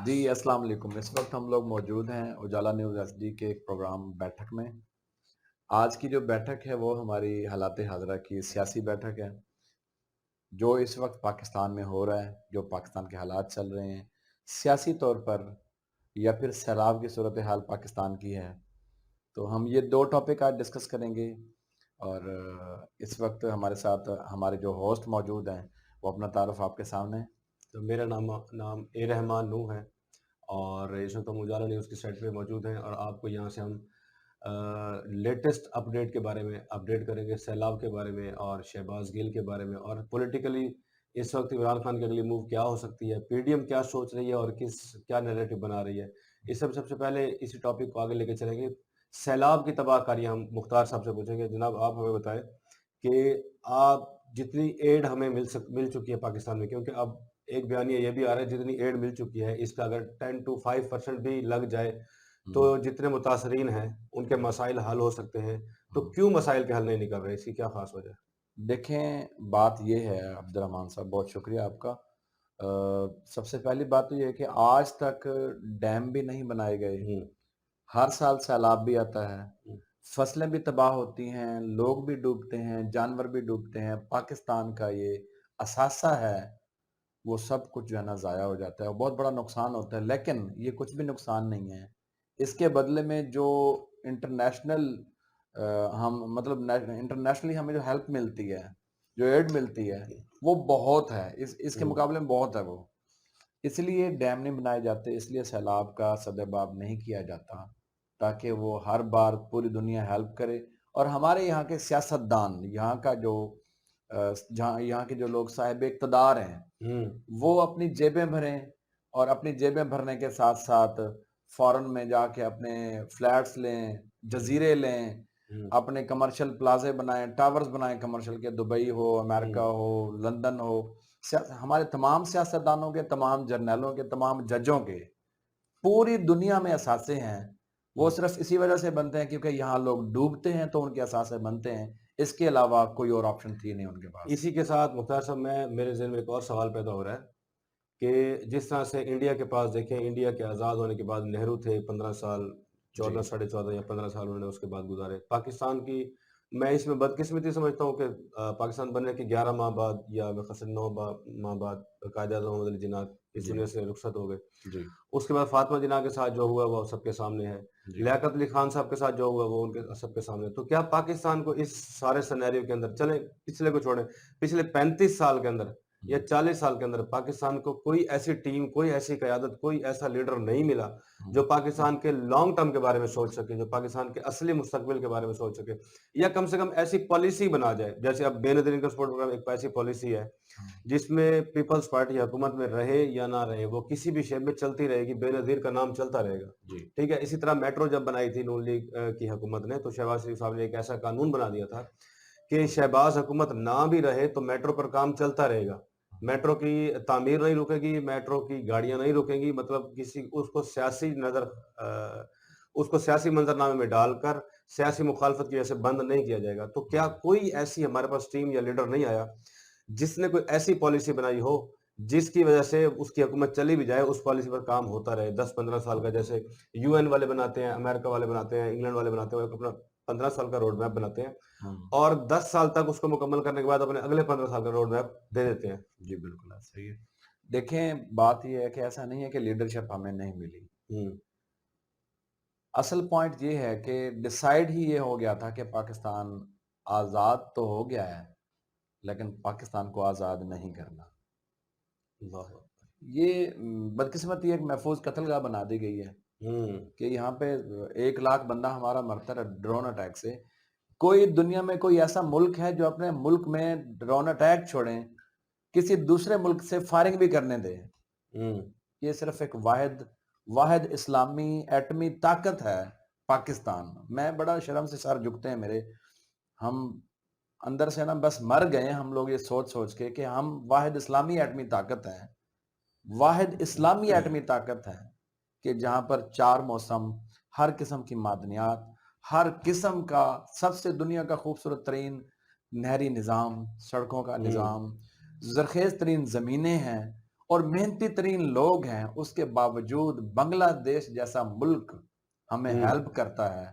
جی السلام علیکم۔ اس وقت ہم لوگ موجود ہیں اجالا نیوز ایس ڈی کے ایک پروگرام بیٹھک میں۔ آج کی جو بیٹھک ہے وہ ہماری حالات حاضرہ کی سیاسی بیٹھک ہے، جو اس وقت پاکستان میں ہو رہا ہے، جو پاکستان کے حالات چل رہے ہیں سیاسی طور پر، یا پھر سیلاب کی صورتحال پاکستان کی ہے۔ تو ہم یہ دو ٹاپک آج ڈسکس کریں گے، اور اس وقت ہمارے ساتھ ہمارے جو ہوسٹ موجود ہیں وہ اپنا تعارف آپ کے سامنے ہیں۔ تو میرا نام اے رحمان نوح ہے، اور اس وقت ہم اجالا نیوز کی سائٹ پہ موجود ہیں، اور آپ کو یہاں سے ہم لیٹسٹ اپڈیٹ کے بارے میں اپڈیٹ کریں گے، سیلاب کے بارے میں اور شہباز گل کے بارے میں، اور پولیٹیکلی اس وقت عمران خان کی اگلی موو کیا ہو سکتی ہے، پی ڈی ایم کیا سوچ رہی ہے اور کیا نیریٹو بنا رہی ہے۔ اس سب سے پہلے اسی ٹاپک کو آگے لے کے چلیں گے۔ سیلاب کی تباہ کاری ہم مختار صاحب سے پوچھیں گے۔ جناب آپ ہمیں بتائیں کہ آپ جتنی ایڈ ہمیں مل چکی ہے پاکستان میں، کیونکہ اب ایک بیانیہ یہ بھی آ رہا ہے جتنی ایڈ مل چکی ہے اس کا اگر 10 to 5% بھی لگ جائے تو جتنے متاثرین ہیں ان کے مسائل حل ہو سکتے ہیں، تو کیوں مسائل کے حل نہیں نکل رہے؟ اس کی کیا خاص وجہ ہے؟ دیکھیں، بات یہ ہے عبد الرحمان صاحب، بہت شکریہ آپ کا۔ سب سے پہلی بات تو یہ ہے کہ آج تک ڈیم بھی نہیں بنائے گئے، ہوں ہر سال سیلاب بھی آتا ہے، ہوں فصلیں بھی تباہ ہوتی ہیں، لوگ بھی ڈوبتے ہیں، جانور بھی ڈوبتے ہیں، پاکستان کا یہ اثاثہ ہے وہ سب کچھ جو ہے نا ضائع ہو جاتا ہے اور بہت بڑا نقصان ہوتا ہے۔ لیکن یہ کچھ بھی نقصان نہیں ہے، اس کے بدلے میں جو انٹرنیشنل ہم مطلب انٹرنیشنلی ہمیں جو ہیلپ ملتی ہے، جو ایڈ ملتی ہے، وہ بہت ہے، اس کے ہوں مقابلے میں بہت ہے وہ۔ اس لیے ڈیم نہیں بنائے جاتے، اس لیے سیلاب کا سدباب نہیں کیا جاتا، تاکہ وہ ہر بار پوری دنیا ہیلپ کرے۔ اور ہمارے یہاں کے سیاستدان، یہاں کا جو جہاں یہاں کے جو لوگ صاحب اقتدار ہیں، ہوں وہ اپنی جیبیں بھریں، اور اپنی جیبیں بھرنے کے ساتھ ساتھ فورن میں جا کے اپنے فلیٹس لیں، جزیرے لیں، ہوں اپنے کمرشل پلازے بنائیں، ٹاورز بنائیں کمرشل کے، دبئی ہو، امریکہ ہوں ہو، لندن ہو۔ ہمارے تمام سیاستدانوں کے، تمام جرنیلوں کے، تمام ججوں کے پوری دنیا میں اثاثے ہیں، وہ ہوں صرف اسی وجہ سے بنتے ہیں کیونکہ یہاں لوگ ڈوبتے ہیں تو ان کے اثاثے بنتے ہیں، اس کے علاوہ کوئی اور آپشن تھی نہیں ان کے پاس۔ اسی کے ساتھ مختار صاحب میرے ذہن میں ایک اور سوال پیدا ہو رہا ہے کہ جس طرح سے انڈیا کے پاس دیکھیں، انڈیا کے آزاد ہونے کے بعد نہرو تھے 15 سال، جی 14 یا 15 سال انہوں نے اس کے بعد گزارے پاکستان کی۔ میں اس میں بدقسمتی سمجھتا ہوں کہ پاکستان بننے کے 11 ماہ بعد یا بخصوص 9 ماہ بعد قائد اعظم محمد علی جناح اس جی دنیا سے رخصت ہو گئے۔ جی اس کے بعد فاطمہ جناح کے ساتھ جو ہوا وہ سب کے سامنے ہے، جی لیاقت علی خان صاحب کے ساتھ جو ہوا وہ ان کے سب کے سامنے ہے۔ تو کیا پاکستان کو اس سارے سینیریو کے اندر، چلیں پچھلے کو چھوڑیں، پچھلے 35 سال کے اندر یا 40 سال کے اندر پاکستان کو کوئی ایسی ٹیم، کوئی ایسی قیادت، کوئی ایسا لیڈر نہیں ملا جو پاکستان کے لانگ ٹرم کے بارے میں سوچ سکے، جو پاکستان کے اصلی مستقبل کے بارے میں سوچ سکے، یا کم سے کم ایسی پالیسی بنا جائے؟ جیسے اب بے نظیر انکم سپورٹ پروگرام ایک ایسی پالیسی ہے جس میں پیپلز پارٹی حکومت میں رہے یا نہ رہے، وہ کسی بھی شیپ میں چلتی رہے گی، بے نظیر کا نام چلتا رہے گا۔ جی ٹھیک ہے، اسی طرح میٹرو جب بنائی تھی نون لیگ کی حکومت نے، تو شہباز شریف صاحب نے ایک ایسا قانون بنا دیا تھا کہ شہباز حکومت نہ بھی رہے تو میٹرو پر کام چلتا رہے گا، میٹرو کی تعمیر نہیں رکے گی، میٹرو کی گاڑیاں نہیں رکیں گی، مطلب اس کو سیاسی منظرنامے میں ڈال کر سیاسی مخالفت کی وجہ سے بند نہیں کیا جائے گا۔ تو کیا کوئی ایسی ہمارے پاس ٹیم یا لیڈر نہیں آیا جس نے کوئی ایسی پالیسی بنائی ہو جس کی وجہ سے اس کی حکومت چلی بھی جائے، اس پالیسی پر کام ہوتا رہے 10-15 سال کا، جیسے یو این والے بناتے ہیں، امریکہ والے بناتے ہیں، انگلینڈ والے بناتے ہیں، اپنا 15 سال کا روڈ میپ بناتے ہیں ہاں اور 10 سال تک اس کو مکمل کرنے کے بعد اپنے اگلے 15 سال کا روڈ میپ دے دیتے ہیں۔ جی بالکل صحیح ہے۔ دیکھیں، بات یہ ہے کہ ایسا نہیں ہے کہ لیڈرشپ ہمیں نہیں ملی، ہوں اصل پوائنٹ یہ ہے کہ ڈیسائیڈ ہی یہ ہو گیا تھا کہ پاکستان آزاد تو ہو گیا ہے، لیکن پاکستان کو آزاد نہیں کرنا۔ اللہ یہ بدقسمتی ایک محفوظ قتل گاہ بنا دی گئی ہے ہوں کہ یہاں پہ 1 لاکھ بندہ ہمارا مرتا ہے ڈرون اٹیک سے۔ کوئی دنیا میں کوئی ایسا ملک ہے جو اپنے ملک میں ڈرون اٹیک چھوڑیں، کسی دوسرے ملک سے فائرنگ بھی کرنے دے؟ ہوں یہ صرف ایک واحد اسلامی ایٹمی طاقت ہے پاکستان۔ میں بڑا شرم سے سر جھکتے ہیں میرے، ہم اندر سے نا بس مر گئے ہیں ہم لوگ یہ سوچ سوچ کے کہ ہم واحد اسلامی ایٹمی طاقت ہیں، واحد اسلامی ایٹمی طاقت ہے کہ جہاں پر 4 موسم، ہر قسم کی معدنیات، ہر قسم کا سب سے دنیا کا خوبصورت ترین نہری نظام، سڑکوں کا ہوں نظام، زرخیز ترین زمینیں ہیں، اور محنتی ترین لوگ ہیں، اس کے باوجود بنگلہ دیش جیسا ملک ہمیں ہوں ہیلپ کرتا ہے،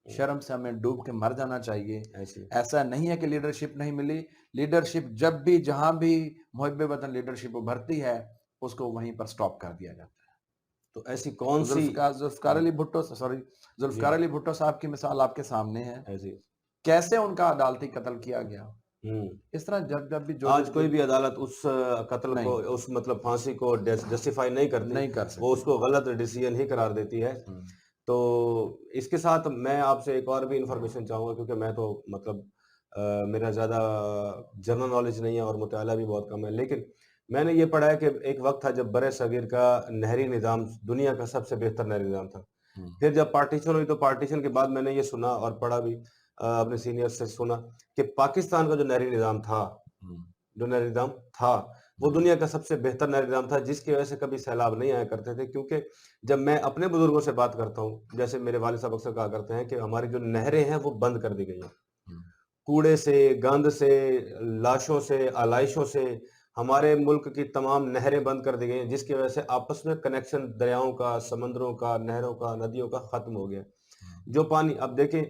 شرم سے ہمیں ڈوب کے مر جانا چاہیے۔ ایسی ایسا نہیں ہے کہ لیڈرشپ نہیں ملی، لیڈرشپ جب بھی جہاں بھی محب وطن لیڈرشپ ابھرتی ہے اس کو وہیں پر سٹاپ کر دیا جاتا تو ایسی کون ہے۔ سی ذوالفقار علی بھٹو جی ذوالفقار علی بھٹو صاحب کی مثال آپ کے سامنے ہے، ایسی کیسے ان کا عدالتی قتل کیا گیا۔ ہوں اس طرح جب جب بھی آج کوئی بھی عدالت اس قتل کو، نہیں اس مطلب پھانسی کو جسٹیفائی نہیں کرتی، نہیں کر وہ اس سکتی۔ کو غلط ڈیسیجن ہی قرار دیتی ہے۔ ہوں، تو اس کے ساتھ میں آپ سے ایک اور بھی انفارمیشن چاہوں گا، کیونکہ میں تو مطلب میرا زیادہ جنرل نالج نہیں ہے اور مطالعہ بھی بہت کم ہے، لیکن میں نے یہ پڑھا ہے کہ ایک وقت تھا جب برِ صغیر کا نہری نظام دنیا کا سب سے بہتر نہری نظام تھا۔ ہوں، پھر جب پارٹیشن ہوئی تو پارٹیشن کے بعد میں نے یہ سنا اور پڑھا بھی، اپنے سینئر سے سنا کہ پاکستان کا جو نہری نظام تھا، ہوں، جو نہری نظام تھا وہ ہوں، دنیا کا سب سے بہتر نہری نظام تھا، جس کی وجہ سے کبھی سیلاب نہیں آیا کرتے تھے۔ کیونکہ جب میں اپنے بزرگوں سے بات کرتا ہوں، جیسے میرے والد صاحب اکثر کہا کرتے ہیں کہ ہماری جو نہریں ہیں وہ بند کر دی گئی ہیں، ہوں، کوڑے سے، گند سے، لاشوں سے، آلائشوں سے ہمارے ملک کی تمام نہریں بند کر دی گئی ہیں، جس کی وجہ سے آپس میں کنیکشن دریاؤں کا، سمندروں کا، نہروں کا، ندیوں کا ختم ہو گیا۔ ہوں، جو پانی اب دیکھیں،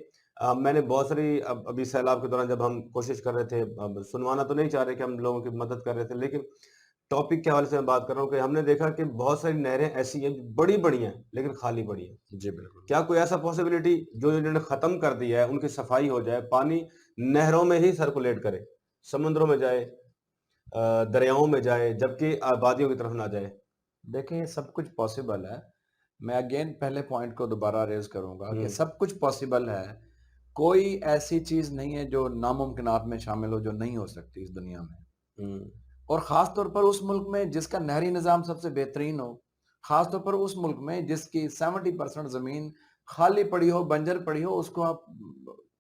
میں نے بہت ساری ابھی سیلاب کے دوران جب ہم کوشش کر رہے تھے، اب سنوانا تو نہیں چاہ رہے کہ ہم لوگوں کی مدد کر رہے تھے، لیکن ٹاپک کے حوالے سے میں بات کر رہا ہوں کہ ہم نے دیکھا کہ بہت ساری نہریں ایسی ہیں جو بڑی بڑی ہیں لیکن خالی پڑی ہیں۔ جی بالکل۔ کیا کوئی ایسا پاسبلٹی جو انہوں نے ختم کر دیا ہے ان کی صفائی ہو جائے، پانی نہروں میں ہی سرکولیٹ کرے، سمندروں میں جائے، دریاؤں میں جائے، جبکہ آبادیوں کی طرف نہ جائے؟ دیکھیں یہ سب کچھ پاسبل ہے، میں اگین پہلے پوائنٹ کو دوبارہ ریز کروں گا کہ ہوں سب کچھ پاسبل ہے، کوئی ایسی چیز نہیں ہے جو ناممکنات میں شامل ہو جو نہیں ہو سکتی اس دنیا میں، ہوں اور خاص طور پر اس ملک میں جس کا نہری نظام سب سے بہترین ہو، خاص طور پر اس ملک میں جس کی 70% زمین خالی پڑی ہو، بنجر پڑی ہو، اس کو آپ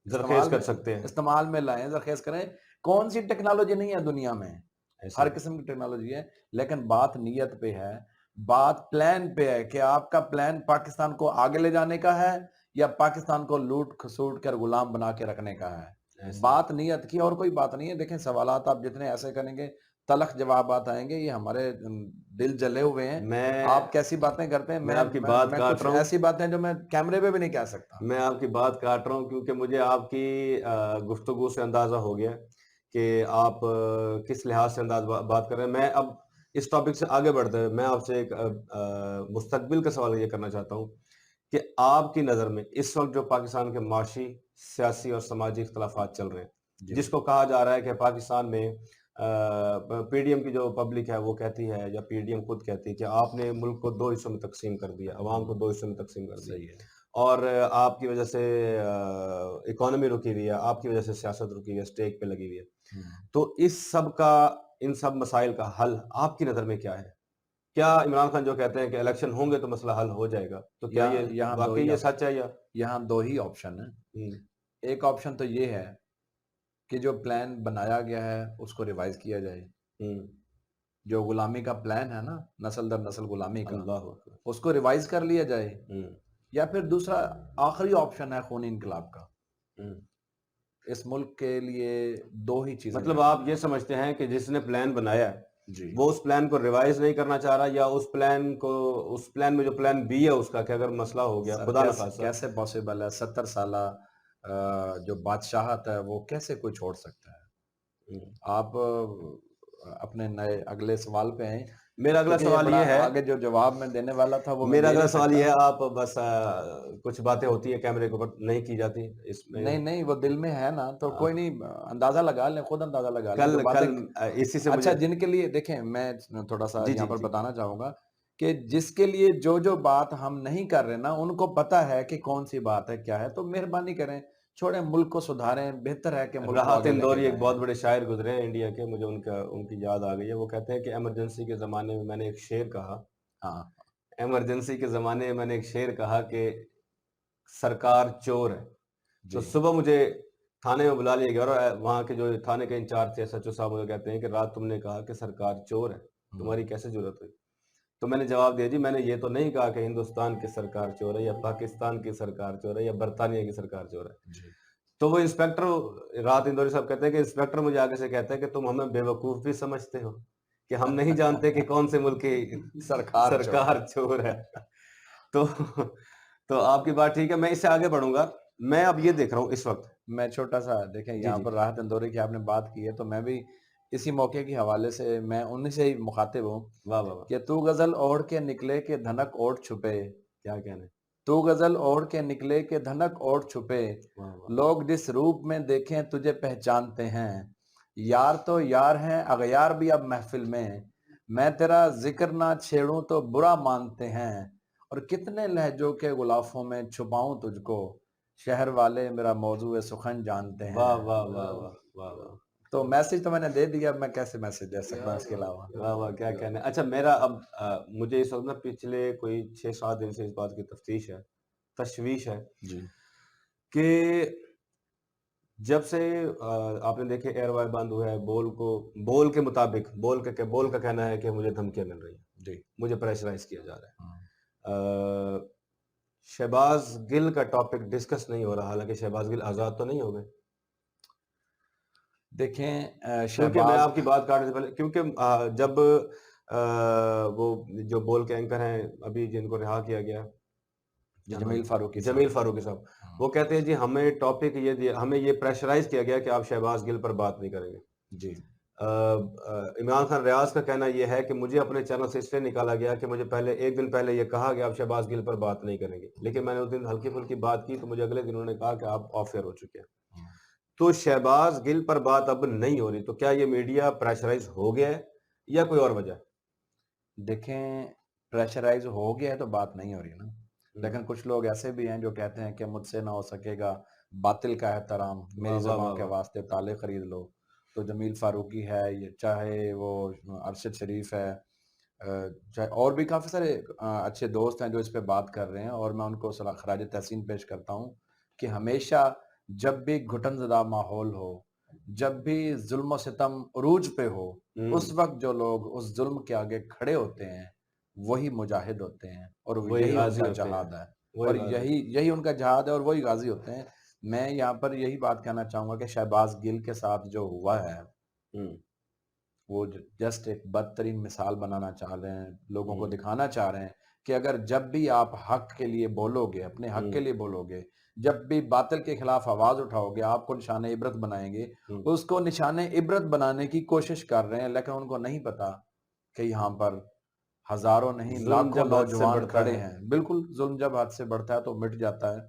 زرخیز استعمال کر میں سکتے ہیں استعمال میں لائیں، زرخیز کریں۔ کون سی ٹیکنالوجی نہیں ہے دنیا میں، ایسے؟ ہر قسم کی ٹیکنالوجی ہے، لیکن بات نیت پہ ہے، بات پلان پہ ہے کہ آپ کا پلان پاکستان کو آگے لے جانے کا ہے یا پاکستان کو لوٹ کھسوٹ کر غلام بنا کے رکھنے کا ہے۔ ایسے بات نیت کی اور کوئی بات نہیں ہے۔ دیکھیں سوالات آپ جتنے ایسے کریں گے تلخ جوابات آئیں گے، یہ ہمارے دل جلے ہوئے ہیں۔ میں آپ کیسی باتیں کرتے ہیں، میں آپ کی بات میں کاٹ کچھ رہا ہوں، ایسی باتیں جو میں کیمرے پہ بھی نہیں کہہ سکتا۔ میں آپ کی بات کاٹ رہا ہوں کیونکہ مجھے آپ کی گفتگو سے اندازہ ہو گیا کہ آپ کس لحاظ سے بات کر رہے ہیں۔ میں اب اس ٹاپک سے آگے بڑھتے ہوئے میں آپ سے ایک مستقبل کا سوال یہ کرنا چاہتا ہوں کہ آپ کی نظر میں اس وقت جو پاکستان کے معاشی، سیاسی اور سماجی اختلافات چل رہے ہیں، جی جس کو کہا جا رہا ہے کہ پاکستان میں پی ڈی ایم کی جو پبلک ہے وہ کہتی ہے، یا پی ڈی ایم خود کہتی ہے کہ آپ نے ملک کو 2 حصوں میں تقسیم کر دیا، عوام کو 2 حصوں میں تقسیم کر دیا، صحیح ہے۔ اور آپ کی وجہ سے اکانومی رکی ہوئی ہے، آپ کی وجہ سے سیاست رکی ہوئی ہے، اسٹیک پہ لگی ہوئی ہے۔ ہوں۔ تو ان سب مسائل کا حل آپ کی نظر میں کیا ہے؟ کیا عمران خان جو کہتے ہیں کہ الیکشن ہوں گے تو مسئلہ حل ہو جائے گا، تو کیا یہ یہاں دو واقعی ہی یہ آپشن، سچ ہے یا؟ یہاں دو ہی آپشن ہیں۔ ہوں ایک آپشن تو یہ ہے کہ جو پلان بنایا گیا ہے اس کو ریوائز کیا جائے، ہوں جو غلامی کا پلان ہے نا، نسل در نسل غلامی کا، اللہ اکبر۔ اس کو ریوائز کر لیا جائے، ہوں یا پھر دوسرا آخری آپشن ہے خونی انقلاب کا۔ ہوں اس ملک کے لیے دو ہی چیزیں مطلب کرنی آپ یہ سمجھتے ہیں کہ جس نے پلان بنایا ہے جی۔ وہ اس پلان کو ریوائز نہیں کرنا چاہ رہا، یا اس پلان میں جو پلان بی ہے اس کا کہ اگر مسئلہ ہو گیا سر خدا کیسے نخواستہ؟ کیسے پاسبل ہے؟ 70 سالہ جو بادشاہت ہے وہ کیسے کوئی چھوڑ سکتا ہے؟ ہوں۔ آپ اپنے نئے اگلے سوال پہ ہیں، میرا اگلا کیونکہ یہ سوال بڑا یہ ہے آگے جو جواب میں دینے والا تھا وہ میں میرا دے اگلا نہیں سوال یہ سکتا۔ ہے، آپ بس کچھ باتیں ہوتی ہیں کیمرے کے اوپر نہیں کی جاتی اس میں۔ نہیں نہیں، وہ دل میں ہے نا، تو کوئی نہیں، اندازہ لگا لیں، خود اندازہ لگا لیں جو کل باتیں۔ کل اسی سے اچھا مجھے جن کے لیے دیکھیں، میں تھوڑا سا جی یہاں جی پر جی بتانا چاہوں گا کہ جس کے لیے جو بات ہم نہیں کر رہے نا، ان کو پتا ہے کہ کون سی بات ہے، کیا ہے، تو مہربانی کریں، چھوڑیں، ملک کو سدھاریں، بہتر ہے کہ ملک کو راحت آگے لے کے اندوری ایک جائیں۔ بہت بڑے شاعر گزرے ہیں انڈیا کے، مجھے ان کی یاد آ گئی ہے۔ وہ کہتے ہیں کہ ایمرجنسی کے زمانے میں میں نے ایک شعر کہا، ہاں ایمرجنسی کے زمانے میں میں نے ایک شعر کہا کہ سرکار چور ہے۔ تو جی صبح مجھے تھانے میں بلا لیا گیا، اور وہاں کے جو تھانے کے انچارج تھے ایس ایچ او صاحب مجھے کہتے ہیں کہ رات تم نے کہا کہ سرکار چور ہے، ہوں، تمہاری کیسے ضرورت ہوئی؟ تو میں نے جواب دیا، جی میں نے یہ تو نہیں کہا کہ ہندوستان کی سرکار چور ہے، یا پاکستان کی سرکار چور ہے، یا برطانیہ کی سرکار چور ہے۔ جی تو وہ انسپیکٹر رات اندوری صاحب کہتے ہیں کہ انسپیکٹر مجھے آگے سے کہتا ہے کہ تم ہمیں بے وقوف بھی سمجھتے ہو کہ ہم نہیں جانتے کہ کون سے ملک کی سرکار چور ہے. تو تو آپ کی بات ٹھیک ہے. میں اس سے آگے بڑھوں گا. میں اب یہ دیکھ رہا ہوں اس وقت. میں چھوٹا سا دیکھیں جی یہاں جی پر راحت اندوری کی آپ نے بات کی ہے تو میں بھی اسی موقع کے حوالے سے میں انہیں سے ہی مخاطب ہوں واہ واہ واہ کہ تو غزل اوڑھ کے نکلے کہ دھنک اوڑھ چھپے. کیا کہنے. تو غزل اوڑھ کے نکلے کہ دھنک اوڑھ چھپے. واہ واہ. لوگ جس روپ میں دیکھیں تجھے پہچانتے ہیں. یار تو یار ہیں اغیار بھی اب محفل میں تیرا ذکر نہ چھیڑوں تو برا مانتے ہیں. اور کتنے لہجوں کے غلافوں میں چھپاؤں تجھ کو. شہر والے میرا موضوع سخن جانتے ہیں. واہ واہ واہ واہ واہ واہ. تو میسج تو میں نے دے دیا. میں کیسے میسج دے سکتا ہوں اس کے علاوہ. واہ واہ کیا کہنا ہے. اچھا میرا اب مجھے اس وقت نا پچھلے کوئی 6-7 دن سے اس بات کی تشویش ہے جی کہ جب سے آپ نے دیکھے ایئر وائر بند ہوا ہے, بول کے مطابق بول کا کہنا ہے کہ مجھے دھمکیاں مل رہی ہیں, جی مجھے پریشرائز کیا جا رہا ہے. شہباز گل کا ٹاپک ڈسکس نہیں ہو رہا, حالانکہ شہباز گل آزاد تو نہیں ہو گئے. دیکھیں کیونکہ میں شہباز آپ کی بات کاٹنے سے پہلے, کیونکہ جب وہ جو بول کے اینکر ہیں ابھی جن کو رہا کیا گیا, جمیل فاروقی صاحب. جمیل فاروقی صاحب, وہ کہتے ہیں جی ہمیں ٹاپک یہ دیا, ہمیں یہ پریشرائز کیا گیا کہ آپ شہباز گل پر بات نہیں کریں گے. جی عمران خان ریاض کا کہنا یہ ہے کہ مجھے اپنے چینل سے اس لیے نکالا گیا کہ مجھے ایک دن پہلے یہ کہا کہ آپ شہباز گل پر بات نہیں کریں گے, لیکن میں نے اس دن ہلکی پھلکی بات کی تو مجھے اگلے دن انہوں نے کہا کہ آپ آف ایئر ہو چکے ہیں. تو شہباز گل پر بات اب نہیں ہو رہی, تو کیا یہ میڈیا پریشرائز ہو گیا ہے یا کوئی اور وجہ؟ دیکھیں پریشرائز ہو گیا ہے تو بات نہیں ہو رہی نا, لیکن کچھ لوگ ایسے بھی ہیں جو کہتے ہیں کہ مجھ سے نہ ہو سکے گا باطل کا احترام, میری زبان کے واسطے تالے خرید لو. تو جمیل فاروقی ہے, یہ چاہے وہ ارشد شریف ہے, چاہے اور بھی کافی سارے اچھے دوست ہیں جو اس پہ بات کر رہے ہیں, اور میں ان کو خراج تحسین پیش کرتا ہوں کہ ہمیشہ جب بھی گھٹن زدہ ماحول ہو, جب بھی ظلم و ستم عروج پہ ہو, اس وقت جو لوگ اس ظلم کے آگے کھڑے ہوتے ہیں وہی مجاہد ہوتے ہیں, اور وہی یہی ان غازی کا ہوتے ہیں, جہاد ہے, اور وہی غازی. یہی ان کا جہاد ہے, اور وہی غازی ہوتے ہیں. میں یہاں پر یہی بات کہنا چاہوں گا کہ شہباز گل کے ساتھ جو ہوا ہے وہ جسٹ ایک بدترین مثال بنانا چاہ رہے ہیں, لوگوں کو دکھانا چاہ رہے ہیں کہ اگر جب بھی آپ حق کے لیے بولو گے, اپنے حق کے لیے بولو گے, جب بھی باطل کے خلاف آواز اٹھاؤ گے, آپ کو نشان عبرت بنائیں گے. اس کو نشان عبرت بنانے کی کوشش کر رہے ہیں, لیکن ان کو نہیں پتا کہ یہاں پر ہزاروں نہیں لاکھوں نوجوان کھڑے ہیں. بالکل, ظلم جب حد سے بڑھتا ہے تو مٹ جاتا ہے.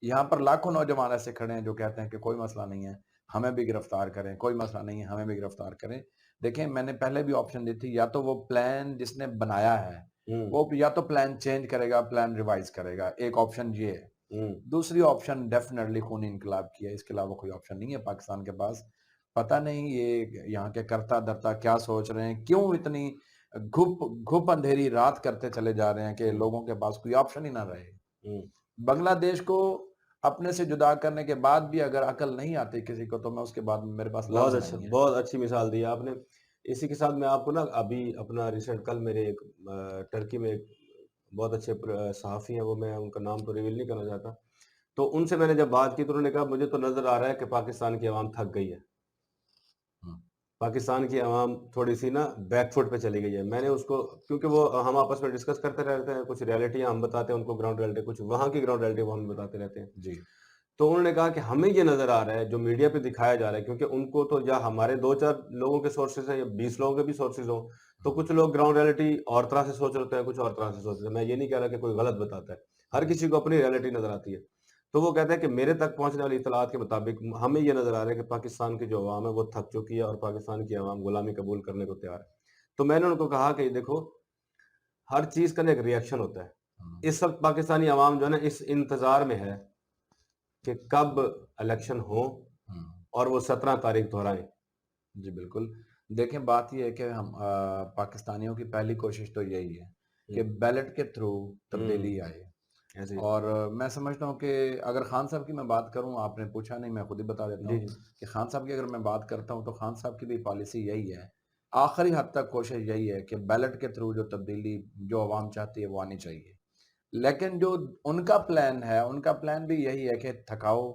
یہاں پر لاکھوں نوجوان ایسے کھڑے ہیں جو کہتے ہیں کہ کوئی مسئلہ نہیں ہے, ہمیں بھی گرفتار کریں, کوئی مسئلہ نہیں ہے, ہمیں بھی گرفتار کریں. دیکھیں میں نے پہلے بھی آپشن دی تھی, یا تو وہ پلان جس نے بنایا ہے وہ یا تو پلان چینج کرے گا, پلان ریوائز کرے گا, ایک آپشن یہ ہے. دوسری آپشن ڈیفینیٹلی خونی انقلاب کیا, اس کے علاوہ کوئی آپشن نہیں ہے پاکستان کے پاس. پتہ نہیں یہ یہاں کے کرتا درتا کیا سوچ رہے ہیں, کیوں اتنی گھپ اندھیری رات کرتے چلے جا رہے ہیں کہ لوگوں کے پاس کوئی آپشن ہی نہ رہے. بنگلہ دیش کو اپنے سے جدا کرنے کے بعد بھی اگر عقل نہیں آتی کسی کو, تو میں اس کے بعد میرے پاس لفظ نہیں ہے. بہت اچھی مثال دی آپ نے. اسی کے ساتھ میں آپ کو نا ابھی اپنا ریسنٹ کل میرے ایک ٹرکی میں ایک بہت اچھے صحافی ہیں, وہ میں ان کا نام تو ریویل نہیں کرنا چاہتا, تو ان سے میں نے جب بات کی تو انہوں نے کہا مجھے تو نظر آ رہا ہے کہ پاکستان کی عوام تھک گئی ہے, پاکستان کی عوام تھوڑی سی نا بیک فٹ پہ چلی گئی ہے. میں نے اس کو, کیونکہ وہ ہم آپس میں ڈسکس کرتے رہتے ہیں, کچھ ریالٹیاں ہم بتاتے ہیں ان کو گراؤنڈ ریالٹی, کچھ وہاں کی گراؤنڈ ریالٹی وہ ہم بتاتے رہتے ہیں. جی تو انہوں نے کہا کہ ہمیں یہ نظر آ رہا ہے جو میڈیا پہ دکھایا جا رہا ہے, کیونکہ ان کو تو یا ہمارے 2-4 لوگوں کے سورسز ہیں یا 20 لوگوں کے بھی سورسز ہوں, تو کچھ لوگ گراؤنڈ ریالٹی اور طرح سے سوچ رہتے ہیں, کچھ اور طرح سے سوچ رہتے ہیں. میں یہ نہیں کہہ رہا کہ کوئی غلط بتاتا ہے, ہر کسی کو اپنی ریالٹی نظر آتی ہے. تو وہ کہتے ہیں کہ میرے تک پہنچنے والی اطلاعات کے مطابق ہمیں یہ نظر آ رہا ہے کہ پاکستان کی جو عوام ہے وہ تھک چکی ہے, اور پاکستان کی عوام غلامی قبول کرنے کو تیار ہے. تو میں نے ان کو کہا کہ دیکھو ہر چیز کا ایک ری ایکشن ہوتا ہے. اس وقت پاکستانی عوام جو ہے نا اس انتظار میں ہے کہ کب الیکشن ہو اور وہ 17 تاریخ دہرائیں. جی بالکل. دیکھیں بات یہ ہے کہ ہم پاکستانیوں کی پہلی کوشش تو یہی ہے کہ بیلٹ کے تھرو تبدیلی آئے. اور میں سمجھتا ہوں کہ اگر خان صاحب کی میں بات کروں, آپ نے پوچھا نہیں, میں خود ہی بتا دیتا ہوں کہ خان صاحب کی اگر میں بات کرتا ہوں تو خان صاحب کی بھی پالیسی یہی ہے, آخری حد تک کوشش یہی ہے کہ بیلٹ کے تھرو جو تبدیلی جو عوام چاہتی ہے وہ آنی چاہیے. لیکن جو ان کا پلان ہے, ان کا پلان بھی یہی ہے کہ تھکاؤ,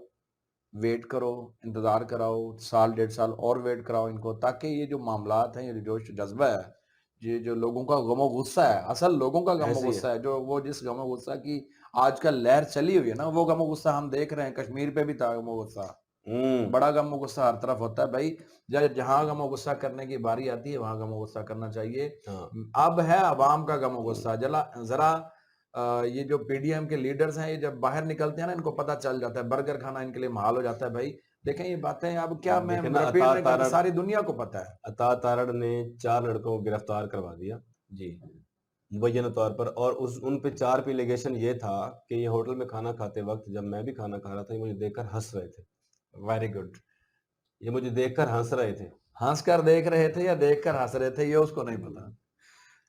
ویٹ کرو, انتظار کراؤ, 1-1.5 سال اور ویٹ کراؤ ان کو, تاکہ یہ جو معاملات ہیں, یہ جو جوش جذبہ ہے یہ جو لوگوں کا غم و غصہ ہے، اصل لوگوں کا غم و ایسے ہی غصہ ہے، جو وہ جس غم و غصہ کی آج کل لہر چلی ہوئی ہے نا، وہ غم و غصہ ہم دیکھ رہے ہیں، کشمیر پہ بھی تھا غم و غصہ، ہے۔ بڑا غم و غصہ ہر طرف ہوتا ہے بھائی، جہاں غم و غصہ کرنے کی باری آتی ہے وہاں غم و غصہ کرنا چاہیے۔ ہاں اب ہے عوام کا غم و غصہ، ذرا یہ جو پی ڈی ایم کے لیڈرز ہیں، یہ جب باہر نکلتے ہیں نا، ان کو پتہ چل جاتا ہے، برگر کھانا ان کے لیے محال ہو جاتا ہے بھائی۔ دیکھیں یہ باتیں اب کیا میں دیکھیں نا، رپیٹ نہیں کرتا، ساری دنیا کو پتہ ہے۔ عطا تارڑ نے 4 لڑکوں کو گرفتار کروا دیا جی مبینہ طور پر، اور ان پہ 4 پہ لیگیشن یہ تھا کہ یہ ہوٹل میں کھانا کھاتے وقت جب میں بھی کھانا کھا رہا تھا، یہ مجھے دیکھ کر ہنس رہے تھے، ویری گڈ، یہ مجھے دیکھ کر ہنس رہے تھے۔ ہنس کر دیکھ رہے تھے یا دیکھ کر ہنس رہے تھے یہ اس کو نہیں پتا۔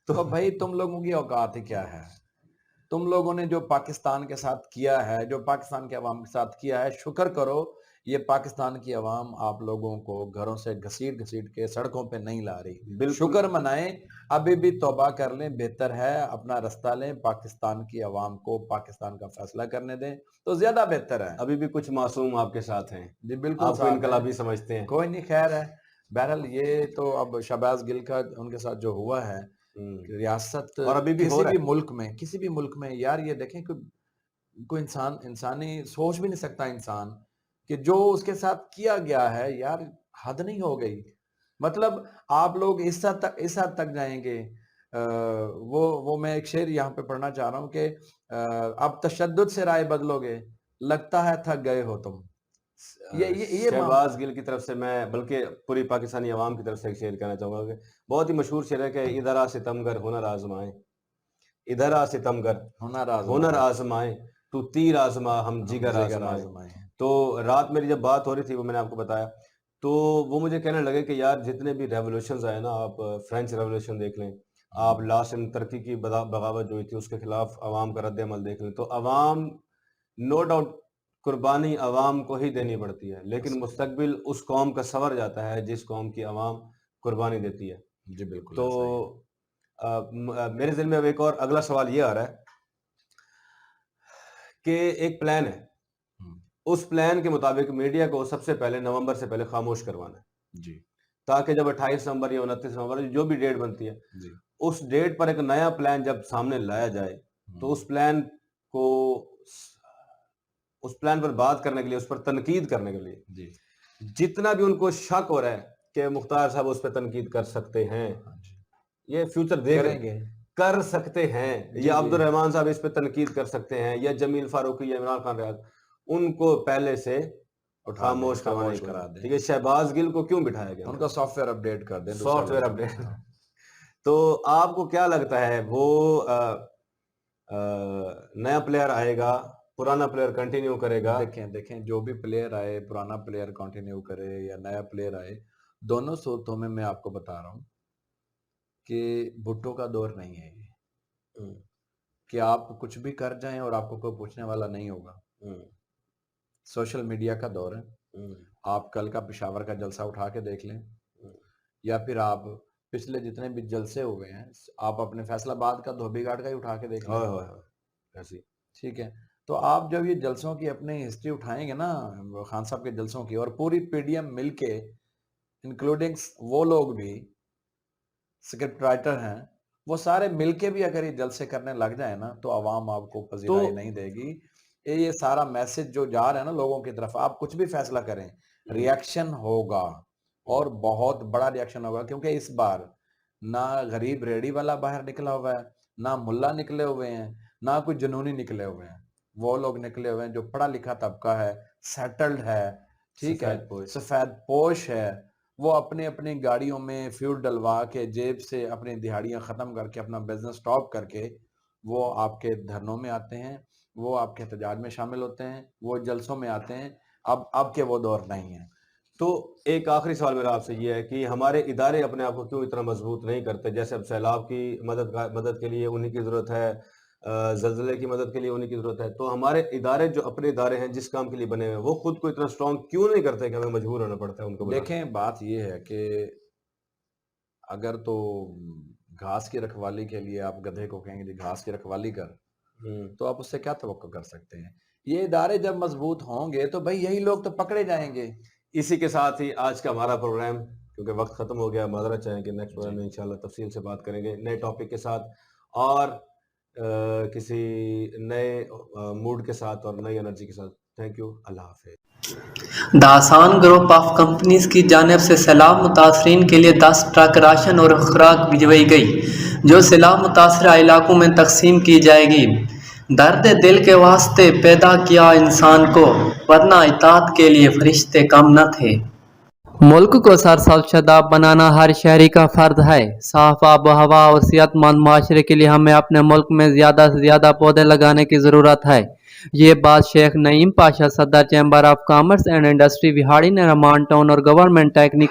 تو بھائی تم لوگوں کی اوقات ہی کیا ہے؟ تم لوگوں نے جو پاکستان کے ساتھ کیا ہے، جو پاکستان کے عوام کے ساتھ کیا ہے، شکر کرو یہ پاکستان کی عوام آپ لوگوں کو گھروں سے گھسیٹ گھسیٹ کے سڑکوں پہ نہیں لا رہی۔ بالکل شکر منائیں، ابھی بھی توبہ کر لیں، بہتر ہے، اپنا رستہ لیں، پاکستان کی عوام کو پاکستان کا فیصلہ کرنے دیں تو زیادہ بہتر ہے۔ ابھی بھی کچھ معصوم آپ کے ساتھ ہیں، جی بالکل آپ کو ساتھ انقلابی ہیں، سمجھتے ہیں۔ کوئی نہیں، خیر ہے۔ بہرحال یہ تو اب شہباز گل کا ان کے ساتھ جو ہوا ہے، ریاست اور ابھی بھی ہو کسی رہا بھی ہے۔ ملک میں، کسی بھی ملک میں یار یہ دیکھیں کہ کوئی انسانی سوچ بھی نہیں سکتا انسان کہ جو اس کے ساتھ کیا گیا ہے، یار حد نہیں ہو گئی؟ مطلب آپ لوگ اس حد تک جائیں گے، وہ میں ایک شعر یہاں پہ پڑھنا چاہ رہا ہوں کہ اب تشدد سے رائے بدلو گے، لگتا ہے تھک گئے ہو تم۔ یہ شہباز گل کی طرف سے میں بلکہ پوری پاکستانی عوام کی طرف سے ایک شعر کہنا چاہوں گا کہ بہت ہی مشہور شعر ہے کہ ادھر آ ستمگر ہنر آزمائیں، ادھر آ ستمگر ہنر آزمائیں، تو تیر آزما ہم جگر آزمائیں۔ تو رات میری جب بات ہو رہی تھی، وہ میں نے آپ کو بتایا، تو وہ مجھے کہنے لگے کہ یار جتنے بھی ریولوشنز آئے نا، آپ فرینچ ریولوشن دیکھ لیں، آپ لاسٹ ترکی کی بغاوت جو ہوئی تھی اس کے خلاف عوام کا رد عمل دیکھ لیں، تو عوام نو ڈاؤٹ قربانی عوام کو ہی دینی پڑتی ہے، لیکن مستقبل اس قوم کا سنور جاتا ہے جس قوم کی عوام قربانی دیتی ہے۔ جی بالکل تو ایسا ہی ہے۔ میرے ذہن میں اب ایک اور اگلا سوال یہ آ رہا ہے کہ ایک پلان ہے، اس پلان کے مطابق میڈیا کو سب سے پہلے نومبر سے پہلے خاموش کروانا ہے، جی تاکہ جب 28 نومبر یا 29 نومبر جو بھی ڈیٹ بنتی ہے، جی اس ڈیٹ پر ایک نیا پلان جب سامنے لایا جائے تو اس پلان کو، اس پلان پر بات کرنے کے لیے، اس پر تنقید کرنے کے لیے، جی جتنا بھی ان کو شک ہو رہا ہے کہ مختار صاحب اس پہ تنقید کر سکتے ہیں، یہ فیوچر دیکھ رہے کریں گے کر سکتے ہیں، جی یا جی عبد الرحمان صاحب اس پہ تنقید کر سکتے ہیں، یا جمیل فاروقی یا عمران خان ریاض، ان کو پہلے سے خاموش کروانے کو کرا دیں، ٹھیک ہے۔ شہباز گل کو کیوں بٹھایا گیا؟ ان کا سافٹ ویئر اپڈیٹ کر دیں، سافٹ ویئر اپڈیٹ۔ تو آپ کو کیا لگتا ہے وہ نیا پلیئر آئے گا، پرانا پلیئر کنٹینیو کرے گا؟ دیکھیں جو بھی پلیئر آئے، پرانا پلیئر کنٹینیو کرے یا نیا پلیئر آئے، دونوں صورتوں میں آپ کو بتا رہا ہوں کہ بھٹو کا دور نہیں ہے یہ کہ آپ کچھ بھی کر جائیں اور آپ کو کوئی پوچھنے والا نہیں ہوگا۔ سوشل میڈیا کا دور ہے۔ آپ کل کا پشاور کا جلسہ اٹھا کے دیکھ لیں، یا پھر آپ پچھلے جتنے بھی جلسے ہوئے ہیں، آپ اپنے فیصل آباد کا دھوبی گھاٹ کا ہی اٹھا کے دیکھ لیں، ایسی ٹھیک ہے؟ تو آپ جب یہ جلسوں کی اپنی ہسٹری اٹھائیں گے نا، خان صاحب کے جلسوں کی، اور پوری پی ڈی ایم مل کے انکلوڈنگ وہ لوگ بھی سکرپٹ رائٹر ہیں، وہ سارے مل کے بھی اگر یہ جلسے کرنے لگ جائیں نا تو عوام آپ کو پذیرائی نہیں دے گی۔ یہ سارا میسج جو جا رہا ہے نا لوگوں کی طرف، آپ کچھ بھی فیصلہ کریں، ریاکشن ہوگا، اور بہت بڑا ریاکشن ہوگا، کیونکہ اس بار نہ غریب ریڑی والا باہر نکلا ہوا ہے، نہ ملا نکلے ہوئے ہیں، نہ کوئی جنونی نکلے ہوئے ہیں، وہ لوگ نکلے ہوئے ہیں جو پڑھا لکھا طبقہ ہے، سیٹلڈ ہے، ٹھیک ہے، سفید پوش ہے، وہ اپنی اپنی گاڑیوں میں فیول ڈلوا کے جیب سے اپنی دہاڑیاں ختم کر کے اپنا بزنس سٹاپ کر کے وہ آپ کے دھرنوں میں آتے ہیں، وہ آپ کے احتجاج میں شامل ہوتے ہیں، وہ جلسوں میں آتے ہیں۔ اب کے وہ دور نہیں ہے۔ تو ایک آخری سوال میرا آپ سے یہ ہے کہ ہمارے ادارے اپنے آپ کو کیوں اتنا مضبوط نہیں کرتے؟ جیسے اب سیلاب کی مدد کے لیے انہی کی ضرورت ہے، زلزلے کی مدد کے لیے انہی کی ضرورت ہے، تو ہمارے ادارے جو اپنے ادارے ہیں جس کام کے لیے بنے ہوئے ہیں، وہ خود کو اتنا سٹرونگ کیوں نہیں کرتے کہ ہمیں مجبور ہونا پڑتا ہے ان کو بلانے؟ دیکھیں بات یہ ہے کہ اگر تو گھاس کی رکھوالی کے لیے آپ گدھے کو کہیں گے جی گھاس کی رکھوالی کر، تو آپ اس سے کیا توقع کر سکتے ہیں؟ یہ ادارے جب مضبوط ہوں گے تو بھائی یہی لوگ تو پکڑے جائیں گے۔ اسی کے ساتھ ہی آج کا ہمارا پروگرام کیونکہ وقت ختم ہو گیا. معذرت چاہیں کہ نیکسٹ پروگرام میں انشاءاللہ تفصیل سے بات کریں گے نئے ٹاپک کے ساتھ اور کسی نئے موڈ کے ساتھ اور نئی انرجی کے ساتھ. Thank you. اللہ حافظ. داسان گروپ آف کمپنیز کی جانب سے سیلاب متاثرین کے لیے 10 ٹرک راشن اور خوراک بھجوائی گئی جو سیلاب متاثرہ علاقوں میں تقسیم کی جائے گی. درد دل کے واسطے پیدا کیا انسان کو ورنہ اطاعت کے لیے فرشتے کم نہ تھے. ملک کو سرسبز شاداب بنانا ہر شہری کا فرض ہے. صاف آب و ہوا اور صحت مند معاشرے کے لیے ہمیں اپنے ملک میں زیادہ سے زیادہ پودے لگانے کی ضرورت ہے. یہ بات شیخ نعیم پاشا صدر chamber of commerce and industry Vehari نے رحمان ٹاؤن اور گورنمنٹ ٹیکنیکل